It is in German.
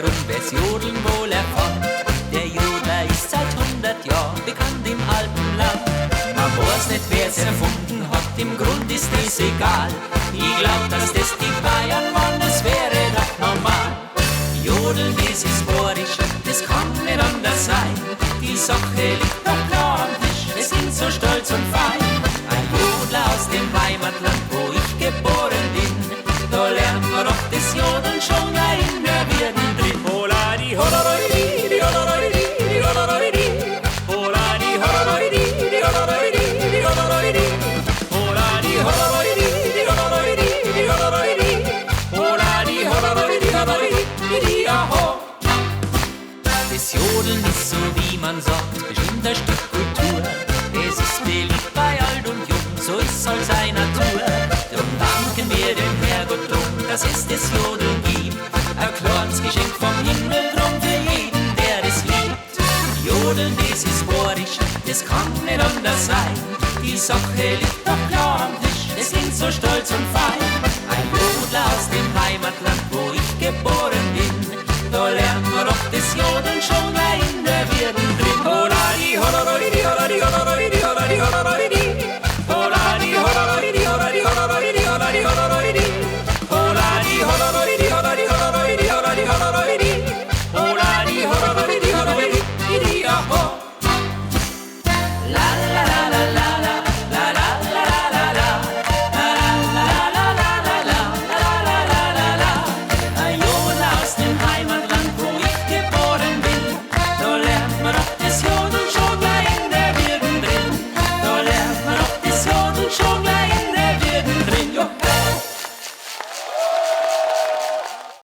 darum, wer's Jodeln wohl erfand. Der Jodler ist seit 100 Jahren bekannt im alten Land. Man weiß nicht, wer's erfunden hat, im Grund ist es egal. Ich glaub, dass das die Bayern waren, das wäre doch normal. Jodeln, das ist borisch, das kann nicht anders sein. Die Sache liegt doch klar am Tisch, wir sind so stolz und fein. Ein Jodler aus dem Heimatland, wo ich geboren bin, da lernt man doch das Jodeln schon in der Wirden drin. Hola di holoroi di holoroi di holoroi di. Hola di holoroi di holoroi di holoroi di. Hola di holoroi di holoroi di holoroi di. Hola di holoroi di holoroi di aho. Das Jodeln ist so, wie man sagt, bestimmt ein Stück Kultur. Es ist beliebt bei alt und jung, so ist halt seine Natur. Drum danken wir dem Herrgott drum, dass es das Jodeln gibt. Ein kleines Geschenk vom Himmel drum für jeden, der das liebt. Jodeln, das ist borisch, das kann nicht anders sein. Die Sache liegt doch klar am Tisch, das klingt so stolz und fein. Ein Jodler aus dem Heimatland, wo ich geboren bin, da lernt man doch das